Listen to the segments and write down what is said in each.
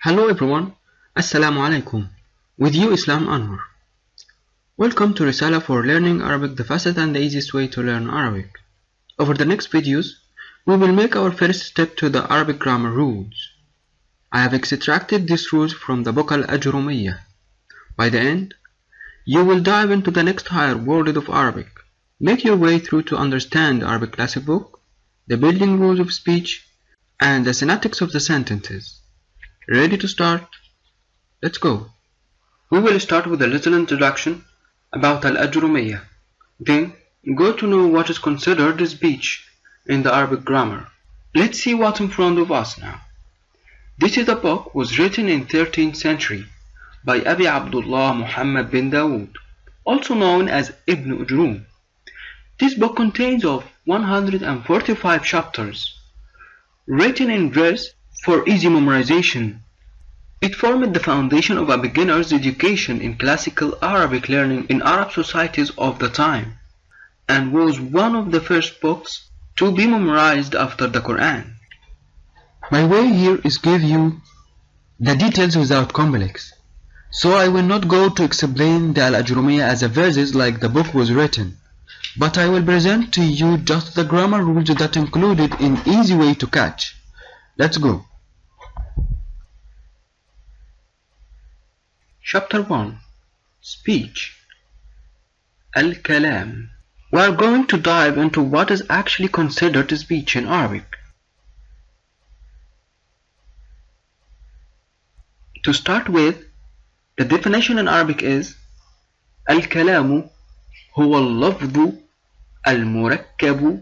Hello everyone, Assalamu alaikum. With you Islam Anwar. Welcome to Risala for learning Arabic, the fastest and the easiest way to learn Arabic. Over the next videos, we will make our first step to the Arabic grammar rules. I have extracted these rules from the book Ajeroomiah. By the end, you will dive into the next higher world of Arabic. Make your way through to understand the Arabic classic book, the building rules of speech, and the syntax of the sentences. Ready to start? Let's go. We will start with a little introduction about Al-Ajroomiah. Then go to know what is considered speech in the Arabic grammar. Let's see what's in front of us now. This is a book was written in 13th century by Abi Abdullah Muhammad bin Dawood, also known as Ibn Ajroom. This book contains of 145 chapters, written in verse for easy memorization. It formed the foundation of a beginner's education in classical Arabic learning in Arab societies of the time, and was one of the first books to be memorized after the Quran. My way here is give you the details without complex, so I will not go to explain the Al-Ajroomiah as a verses like the book was written, but I will present to you just the grammar rules that included in easy way to catch. Let's go. Chapter 1. Speech. Al-Kalam. We are going to dive into what is actually considered speech in Arabic. To start with, the definition in Arabic is Al-Kalamu huwa al-lafdhu al-murakkabu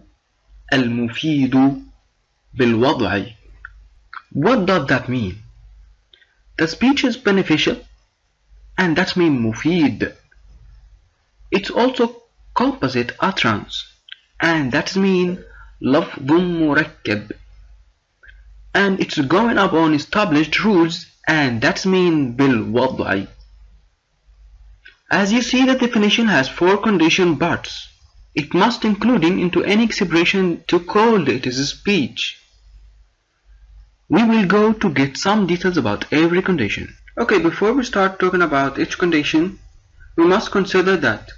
al-mufidu bil-wad'i. What does that mean? The speech is beneficial, and that means mufid. It's also composite utterance, and that means lafdhun murakkab. And it's going up on established rules, and that means bil wad'i. As you see, the definition has 4 condition parts. It must including into any expression to call it as a speech. We will go to get some details about every condition. Okay, before we start talking about each condition, we must consider that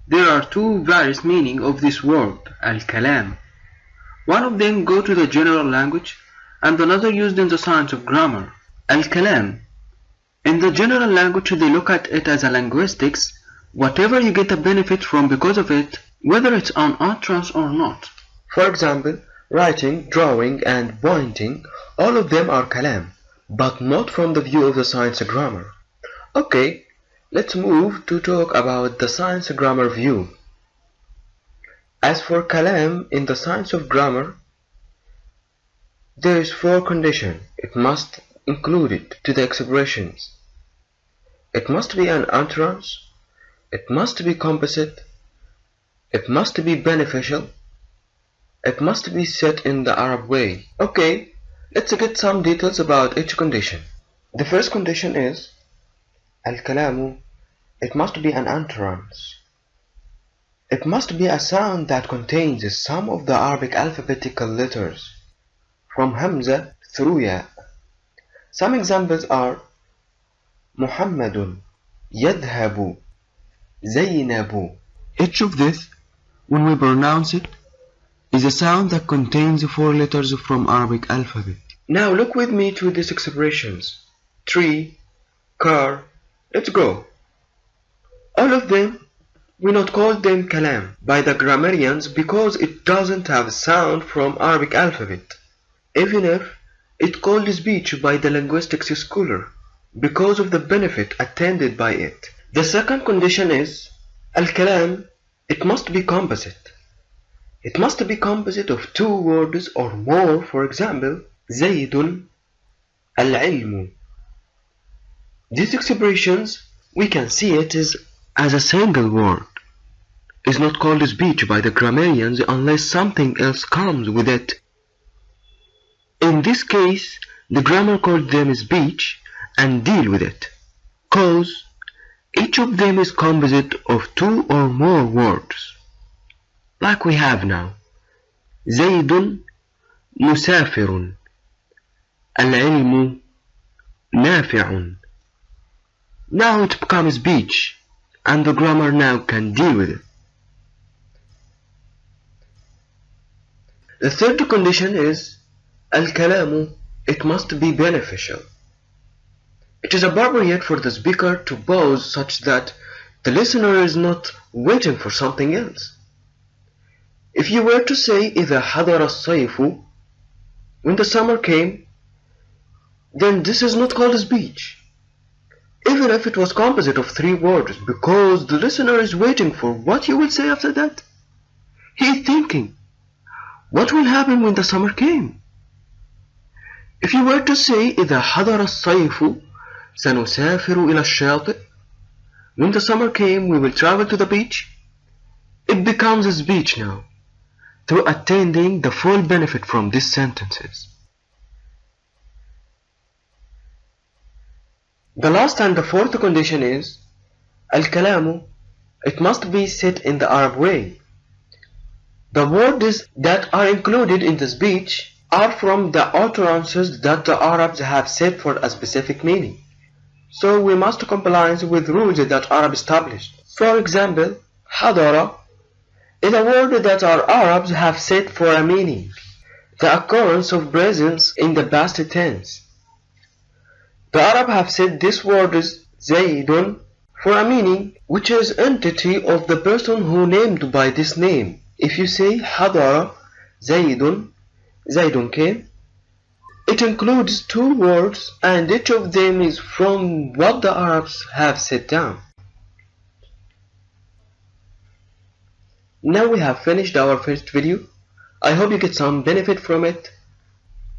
there are 2 various meanings of this word, al-kalam. One of them go to the general language, and another used in the science of grammar. Al-kalam. In the general language, they look at it as a linguistics, whatever you get a benefit from because of it, whether it's an utterance or not. For example, writing, drawing, and pointing, all of them are kalam, but not from the view of the science grammar. Okay, let's move to talk about the science grammar view. As for kalam in the science of grammar, there is 4 conditions. It must include it to the expressions. It must be an utterance, it must be composite, it must be beneficial, it must be said in the Arab way. Okay, let's get some details about each condition. The first condition is Al-Kalamu. It must be an utterance. It must be a sound that contains some of the Arabic alphabetical letters, from Hamza through Ya. Some examples are Muhammadun, Yadhabu, Zaynabu. Each of this, when we pronounce it, is a sound that contains 4 letters from Arabic alphabet. Now look with me to these expressions. Tree, car, let's go. All of them, we not call them kalam by the grammarians because it doesn't have a sound from Arabic alphabet, even if it called speech by the linguistics scholar because of the benefit attended by it. The second condition is al-kalam. It must be composite. It must be composite of 2 words or more. For example, Zaydun, al-ilmu. These expressions, we can see it as a single word. It's not called speech by the grammarians unless something else comes with it. In this case, the grammar called them speech and deal with it, cause each of them is composite of 2 or more words. Like we have now, Zaydun musafirun, al-ilmu نافع. Now it becomes speech, and the grammar now can deal with it. The third condition is الكلام, it must be beneficial. It is appropriate for the speaker to pause such that the listener is not waiting for something else. If you were to say إذا حضر الصيف, when the summer came, then this is not called a speech, even if it was composite of 3 words, because the listener is waiting for what you will say after that. He is thinking, what will happen when the summer came? If you were to say إذا حضر الصيف سنسافر إلى الشاطئ, when the summer came we will travel to the beach, it becomes a speech now, through attaining the full benefit from these sentences. The last and the fourth condition is الكلام, it must be said in the Arab way. The words that are included in the speech are from the utterances that the Arabs have said for a specific meaning. So we must comply with rules that Arab established. For example, حضر is a word that our Arabs have said for a meaning, the occurrence of presence in the past tense. The Arab have said this word is زيد for a meaning which is entity of the person who named by this name. If you say حضر زيد, زيد came, it includes 2 words and each of them is from what the Arabs have set down. Now we have finished our first video. I hope you get some benefit from it.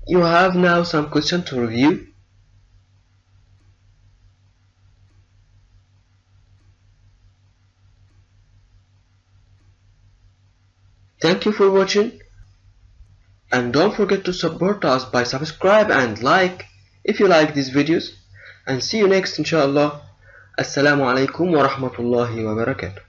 You have now some questions to review. Thank you for watching, and don't forget to support us by subscribe and like if you like these videos, and see you next inshallah. Assalamu alaikum wa rahmatullahi wa barakatuh.